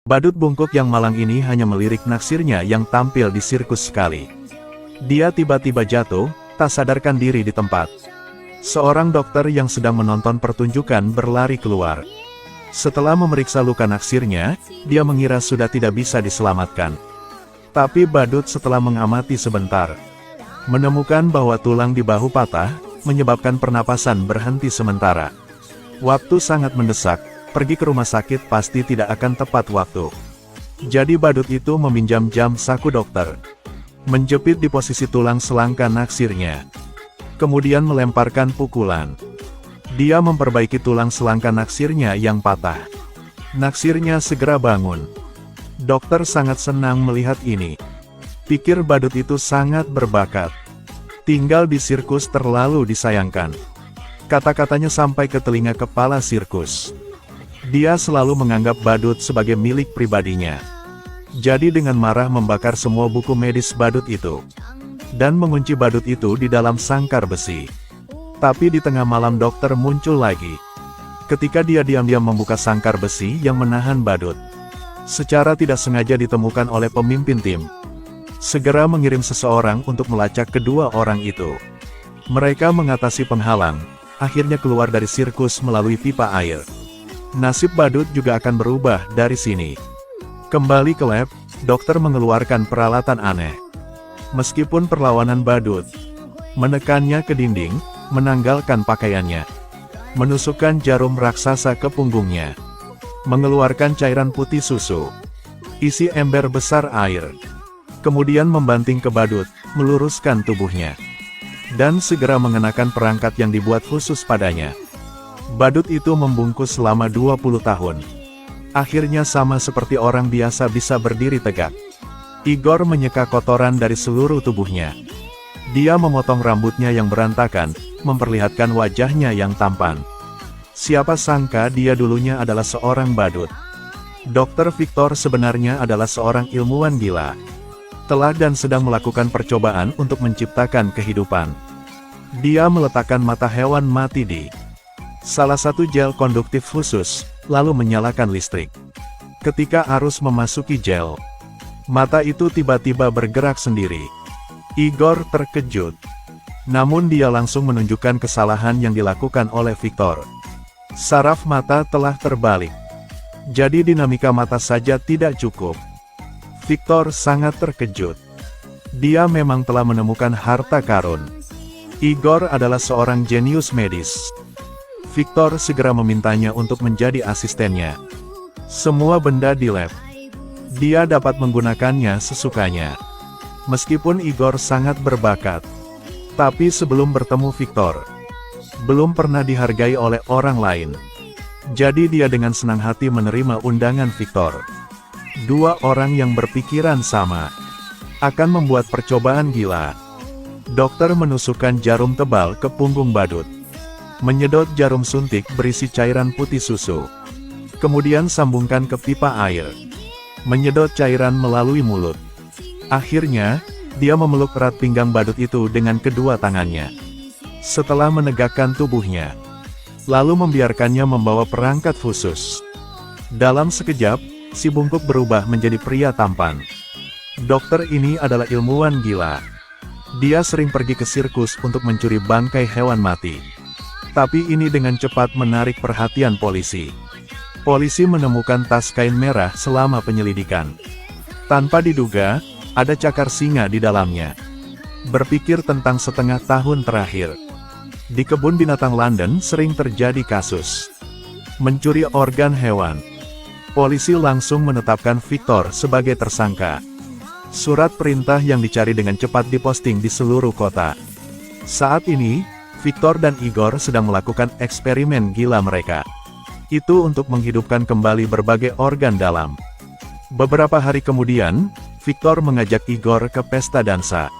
Badut bungkuk yang malang ini hanya melirik naksirnya yang tampil di sirkus sekali. Dia tiba-tiba jatuh, tak sadarkan diri di tempat. Seorang dokter yang sedang menonton pertunjukan berlari keluar. Setelah memeriksa luka naksirnya, dia mengira sudah tidak bisa diselamatkan. Tapi badut setelah mengamati sebentar, menemukan bahwa tulang di bahu patah, menyebabkan pernapasan berhenti sementara. Waktu sangat mendesak. Pergi ke rumah sakit pasti tidak akan tepat waktu. Jadi badut itu meminjam jam saku dokter. Menjepit di posisi tulang selangka naksirnya. Kemudian melemparkan pukulan. Dia memperbaiki tulang selangka naksirnya yang patah. Naksirnya segera bangun. Dokter sangat senang melihat ini. Pikir badut itu sangat berbakat. Tinggal di sirkus terlalu disayangkan. Kata-katanya sampai ke telinga kepala sirkus. Dia selalu menganggap badut sebagai milik pribadinya. Jadi dengan marah membakar semua buku medis badut itu. Dan mengunci badut itu di dalam sangkar besi. Tapi di tengah malam dokter muncul lagi. Ketika dia diam-diam membuka sangkar besi yang menahan badut. Secara tidak sengaja ditemukan oleh pemimpin tim. Segera mengirim seseorang untuk melacak kedua orang itu. Mereka mengatasi penghalang. Akhirnya keluar dari sirkus melalui pipa air. Nasib badut juga akan berubah dari sini. Kembali ke lab, dokter mengeluarkan peralatan aneh. Meskipun perlawanan badut, menekannya ke dinding, menanggalkan pakaiannya, menusukkan jarum raksasa ke punggungnya, mengeluarkan cairan putih susu, isi ember besar air, kemudian membanting ke badut, meluruskan tubuhnya, dan segera mengenakan perangkat yang dibuat khusus padanya. Badut itu membungkus selama 20 tahun. Akhirnya sama seperti orang biasa bisa berdiri tegak. Igor menyeka kotoran dari seluruh tubuhnya. Dia memotong rambutnya yang berantakan, memperlihatkan wajahnya yang tampan. Siapa sangka dia dulunya adalah seorang badut. Dr. Victor sebenarnya adalah seorang ilmuwan gila. Telah dan sedang melakukan percobaan untuk menciptakan kehidupan. Dia meletakkan mata hewan mati di salah satu gel konduktif khusus, lalu menyalakan listrik. Ketika arus memasuki gel, mata itu tiba-tiba bergerak sendiri. Igor terkejut. Namun dia langsung menunjukkan kesalahan yang dilakukan oleh Victor. Saraf mata telah terbalik. Jadi dinamika mata saja tidak cukup. Victor sangat terkejut. Dia memang telah menemukan harta karun. Igor adalah seorang jenius medis. Victor segera memintanya untuk menjadi asistennya. Semua benda di lab, dia dapat menggunakannya sesukanya. Meskipun Igor sangat berbakat, tapi sebelum bertemu Victor, belum pernah dihargai oleh orang lain. Jadi dia dengan senang hati menerima undangan Victor. Dua orang yang berpikiran sama, akan membuat percobaan gila. Dokter menusukkan jarum tebal ke punggung badut. Menyedot jarum suntik berisi cairan putih susu. Kemudian sambungkan ke pipa air. Menyedot cairan melalui mulut. Akhirnya, dia memeluk erat pinggang badut itu dengan kedua tangannya. Setelah menegakkan tubuhnya, lalu membiarkannya membawa perangkat khusus. Dalam sekejap, si bungkuk berubah menjadi pria tampan. Dokter ini adalah ilmuwan gila. Dia sering pergi ke sirkus untuk mencuri bangkai hewan mati. Tapi ini dengan cepat menarik perhatian polisi. Polisi menemukan tas kain merah selama penyelidikan. Tanpa diduga, ada cakar singa di dalamnya. Berpikir tentang setengah tahun terakhir. Di kebun binatang London sering terjadi kasus mencuri organ hewan. Polisi langsung menetapkan Victor sebagai tersangka. Surat perintah yang dicari dengan cepat diposting di seluruh kota. Saat ini, Victor dan Igor sedang melakukan eksperimen gila mereka. Itu untuk menghidupkan kembali berbagai organ dalam. Beberapa hari kemudian, Victor mengajak Igor ke pesta dansa.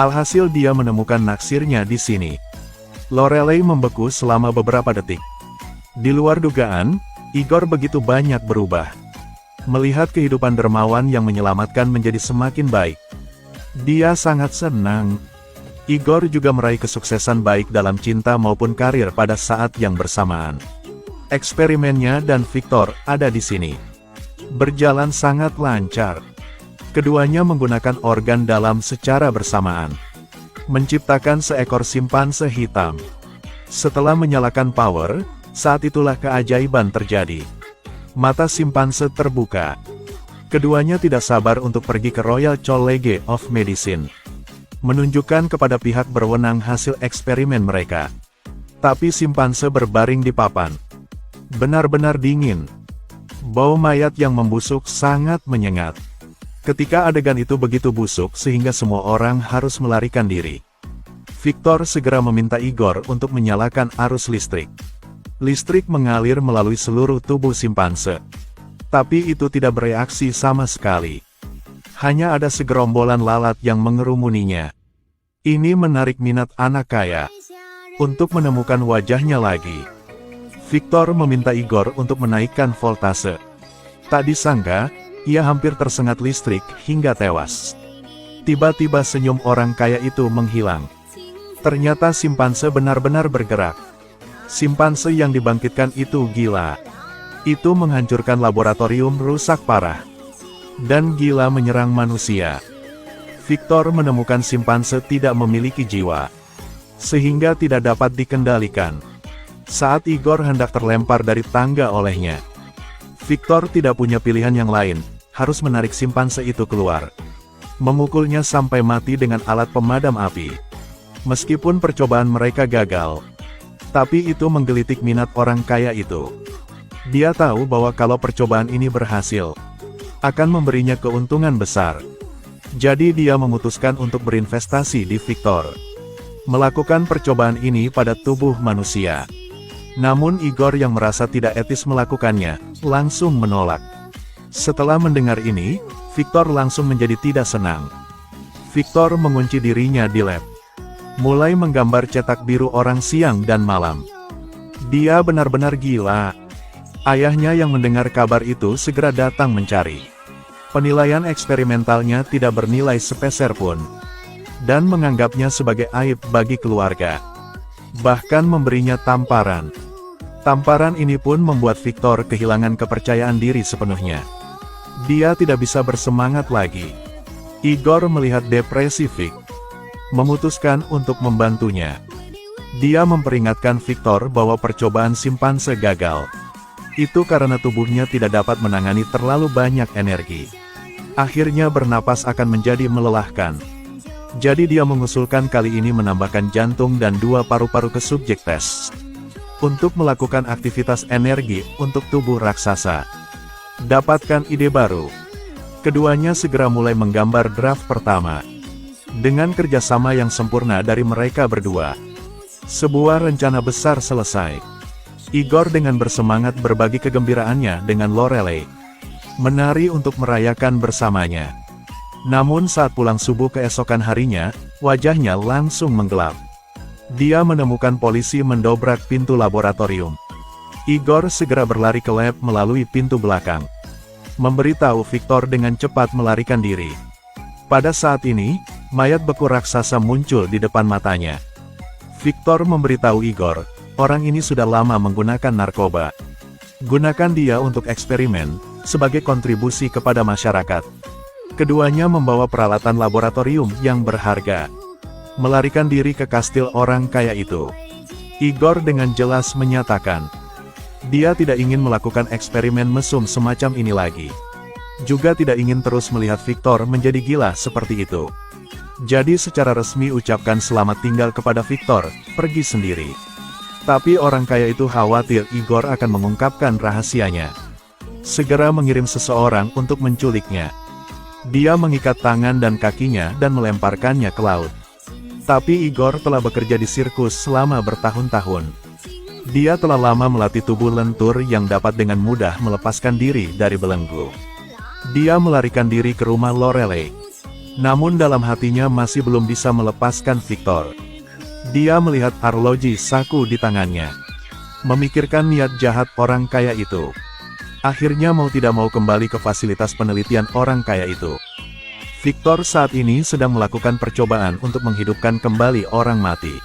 Alhasil dia menemukan naksirnya di sini. Lorelei membeku selama beberapa detik. Di luar dugaan, Igor begitu banyak berubah. Melihat kehidupan dermawan yang menyelamatkan menjadi semakin baik, dia sangat senang. Igor juga meraih kesuksesan baik dalam cinta maupun karir pada saat yang bersamaan. Eksperimennya dan Victor ada di sini. berjalan sangat lancar. Keduanya menggunakan organ dalam secara bersamaan, menciptakan seekor simpanse hitam. Setelah menyalakan power, saat itulah keajaiban terjadi. Mata simpanse terbuka. Keduanya tidak sabar untuk pergi ke Royal College of Medicine, menunjukkan kepada pihak berwenang hasil eksperimen mereka. Tapi simpanse berbaring di papan, benar-benar dingin. Bau mayat yang membusuk sangat menyengat. Ketika adegan itu begitu busuk sehingga semua orang harus melarikan diri, Victor segera meminta Igor untuk menyalakan arus listrik. Listrik mengalir melalui seluruh tubuh simpanse. Tapi itu tidak bereaksi sama sekali. Hanya ada segerombolan lalat yang mengerumuninya. Ini menarik minat anak kaya. Untuk menemukan wajahnya lagi, Victor meminta Igor untuk menaikkan voltase. Tak disangka, ia hampir tersengat listrik hingga tewas. Tiba-tiba senyum orang kaya itu menghilang. Ternyata simpanse benar-benar bergerak. Simpanse yang dibangkitkan itu gila. Itu menghancurkan laboratorium rusak parah. Dan gila menyerang manusia. Victor menemukan simpanse tidak memiliki jiwa, sehingga tidak dapat dikendalikan. Saat Igor hendak terlempar dari tangga olehnya, Victor tidak punya pilihan yang lain, harus menarik simpanse itu keluar. Memukulnya sampai mati dengan alat pemadam api. Meskipun percobaan mereka gagal, tapi itu menggelitik minat orang kaya itu. Dia tahu bahwa kalau percobaan ini berhasil, akan memberinya keuntungan besar. Jadi dia memutuskan untuk berinvestasi di Victor, melakukan percobaan ini pada tubuh manusia. Namun Igor yang merasa tidak etis melakukannya, langsung menolak. Setelah mendengar ini, Victor langsung menjadi tidak senang. Victor mengunci dirinya di lab, mulai menggambar cetak biru orang siang dan malam. Dia benar-benar gila. Ayahnya yang mendengar kabar itu segera datang mencari. Penilaian eksperimentalnya tidak bernilai sepeser pun, dan menganggapnya sebagai aib bagi keluarga. Bahkan memberinya tamparan. Tamparan ini pun membuat Victor kehilangan kepercayaan diri sepenuhnya. Dia tidak bisa bersemangat lagi. Igor melihat depresi Vic, memutuskan untuk membantunya. Dia memperingatkan Victor bahwa percobaan simpanse gagal. Itu karena tubuhnya tidak dapat menangani terlalu banyak energi. Akhirnya bernapas akan menjadi melelahkan. Jadi dia mengusulkan kali ini menambahkan jantung dan 2 paru-paru ke subjek tes, untuk melakukan aktivitas energi untuk tubuh raksasa. Dapatkan ide baru. Keduanya segera mulai menggambar draft pertama. Dengan kerjasama yang sempurna dari mereka berdua, sebuah rencana besar selesai. Igor dengan bersemangat berbagi kegembiraannya dengan Lorelei, menari untuk merayakan bersamanya. Namun saat pulang subuh keesokan harinya, wajahnya langsung menggelap. Dia menemukan polisi mendobrak pintu laboratorium. Igor segera berlari ke lab melalui pintu belakang, memberitahu Victor dengan cepat melarikan diri. Pada saat ini, mayat beku raksasa muncul di depan matanya. Victor memberitahu Igor, orang ini sudah lama menggunakan narkoba. Gunakan dia untuk eksperimen, sebagai kontribusi kepada masyarakat. Keduanya membawa peralatan laboratorium yang berharga, melarikan diri ke kastil orang kaya itu. Igor dengan jelas menyatakan, dia tidak ingin melakukan eksperimen mesum semacam ini lagi. Juga tidak ingin terus melihat Victor menjadi gila seperti itu. Jadi secara resmi ucapkan selamat tinggal kepada Victor, pergi sendiri. Tapi orang kaya itu khawatir Igor akan mengungkapkan rahasianya. Segera mengirim seseorang untuk menculiknya. Dia mengikat tangan dan kakinya dan melemparkannya ke laut. Tapi Igor telah bekerja di sirkus selama bertahun-tahun. Dia telah lama melatih tubuh lentur yang dapat dengan mudah melepaskan diri dari belenggu. Dia melarikan diri ke rumah Lorelei. Namun dalam hatinya masih belum bisa melepaskan Victor. Dia melihat arloji saku di tangannya, memikirkan niat jahat orang kaya itu. Akhirnya mau tidak mau kembali ke fasilitas penelitian orang kaya itu. Victor saat ini sedang melakukan percobaan untuk menghidupkan kembali orang mati.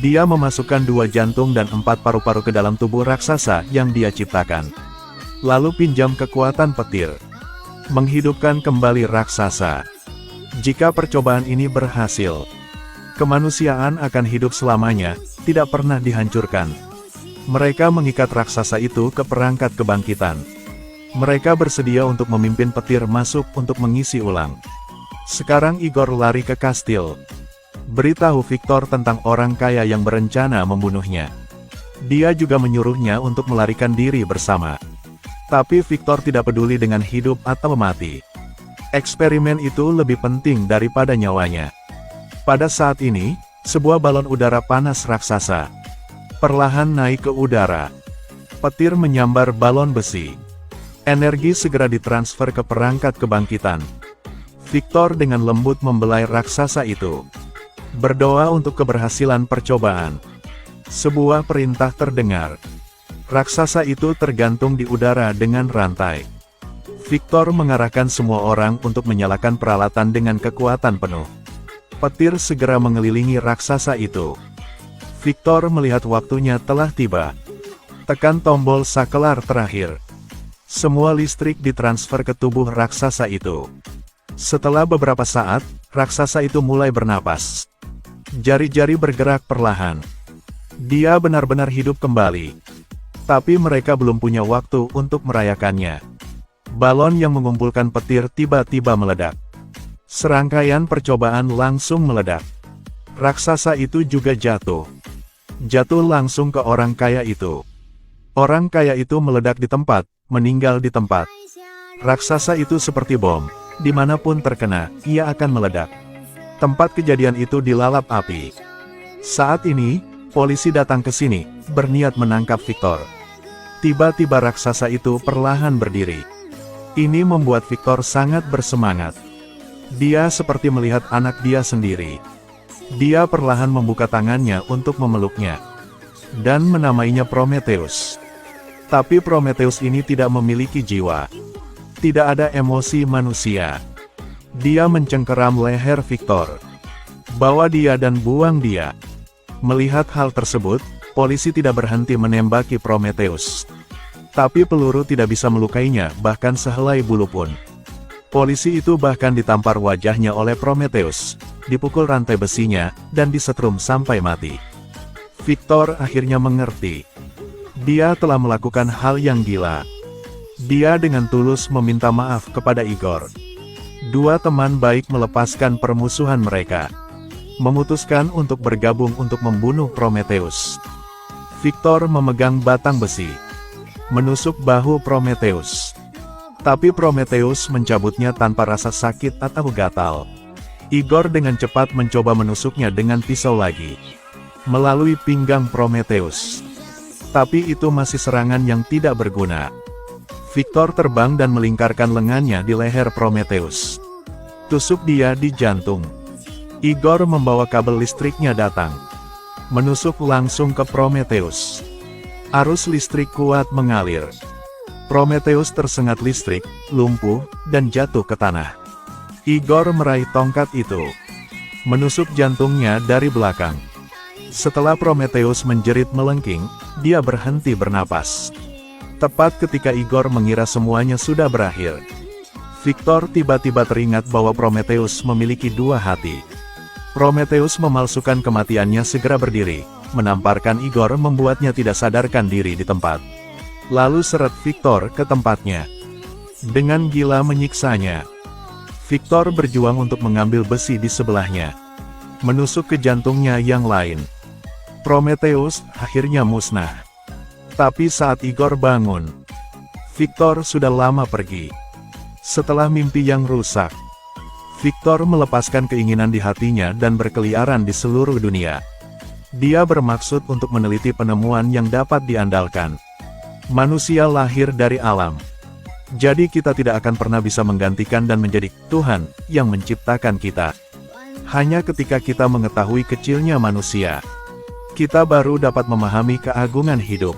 Dia memasukkan 2 jantung dan 4 paru-paru ke dalam tubuh raksasa yang dia ciptakan. Lalu pinjam kekuatan petir. Menghidupkan kembali raksasa. Jika percobaan ini berhasil, kemanusiaan akan hidup selamanya, tidak pernah dihancurkan. Mereka mengikat raksasa itu ke perangkat kebangkitan. Mereka bersedia untuk memimpin petir masuk untuk mengisi ulang. Sekarang Igor lari ke kastil. Beritahu Victor tentang orang kaya yang berencana membunuhnya. Dia juga menyuruhnya untuk melarikan diri bersama. Tapi Victor tidak peduli dengan hidup atau mati. Eksperimen itu lebih penting daripada nyawanya. Pada saat ini, sebuah balon udara panas raksasa perlahan naik ke udara. Petir menyambar balon besi. Energi segera ditransfer ke perangkat kebangkitan. Victor dengan lembut membelai raksasa itu. Berdoa untuk keberhasilan percobaan. Sebuah perintah terdengar. Raksasa itu tergantung di udara dengan rantai. Victor mengarahkan semua orang untuk menyalakan peralatan dengan kekuatan penuh. Petir segera mengelilingi raksasa itu. Victor melihat waktunya telah tiba. Tekan tombol sakelar terakhir. Semua listrik ditransfer ke tubuh raksasa itu. Setelah beberapa saat, raksasa itu mulai bernapas. Jari-jari bergerak perlahan. Dia benar-benar hidup kembali. Tapi mereka belum punya waktu untuk merayakannya. Balon yang mengumpulkan petir tiba-tiba meledak. Serangkaian percobaan langsung meledak. Raksasa itu juga jatuh. Jatuh langsung ke orang kaya itu. Orang kaya itu meledak di tempat, meninggal di tempat. Raksasa itu seperti bom. Dimanapun terkena, ia akan meledak. Tempat kejadian itu dilalap api. Saat ini, polisi datang ke sini, berniat menangkap Victor. Tiba-tiba raksasa itu perlahan berdiri. Ini membuat Victor sangat bersemangat. Dia seperti melihat anak dia sendiri. Dia perlahan membuka tangannya untuk memeluknya. Dan menamainya Prometheus. Tapi Prometheus ini tidak memiliki jiwa. Tidak ada emosi manusia. Dia mencengkeram leher Victor. Bawa dia dan buang dia. Melihat hal tersebut, polisi tidak berhenti menembaki Prometheus. Tapi peluru tidak bisa melukainya, bahkan sehelai bulu pun. Polisi itu bahkan ditampar wajahnya oleh Prometheus, dipukul rantai besinya, dan disetrum sampai mati. Victor akhirnya mengerti. Dia telah melakukan hal yang gila. Dia dengan tulus meminta maaf kepada Igor. Dua teman baik melepaskan permusuhan mereka. Memutuskan untuk bergabung untuk membunuh Prometheus. Victor memegang batang besi. Menusuk bahu Prometheus. Tapi Prometheus mencabutnya tanpa rasa sakit atau gatal. Igor dengan cepat mencoba menusuknya dengan pisau lagi. Melalui pinggang Prometheus. Tapi itu masih serangan yang tidak berguna. Victor terbang dan melingkarkan lengannya di leher Prometheus. Tusuk dia di jantung. Igor membawa kabel listriknya datang. Menusuk langsung ke Prometheus. Arus listrik kuat mengalir. Prometheus tersengat listrik, lumpuh, dan jatuh ke tanah. Igor meraih tongkat itu. Menusuk jantungnya dari belakang. Setelah Prometheus menjerit melengking, dia berhenti bernapas. Tepat ketika Igor mengira semuanya sudah berakhir. Victor tiba-tiba teringat bahwa Prometheus memiliki dua hati. Prometheus memalsukan kematiannya segera berdiri, menamparkan Igor membuatnya tidak sadarkan diri di tempat. Lalu seret Victor ke tempatnya. Dengan gila menyiksanya. Victor berjuang untuk mengambil besi di sebelahnya. Menusuk ke jantungnya yang lain. Prometheus akhirnya musnah. Tapi saat Igor bangun, Victor sudah lama pergi. Setelah mimpi yang rusak, Victor melepaskan keinginan di hatinya dan berkeliaran di seluruh dunia. Dia bermaksud untuk meneliti penemuan yang dapat diandalkan. Manusia lahir dari alam. Jadi kita tidak akan pernah bisa menggantikan dan menjadi Tuhan yang menciptakan kita. Hanya ketika kita mengetahui kecilnya manusia, kita baru dapat memahami keagungan hidup.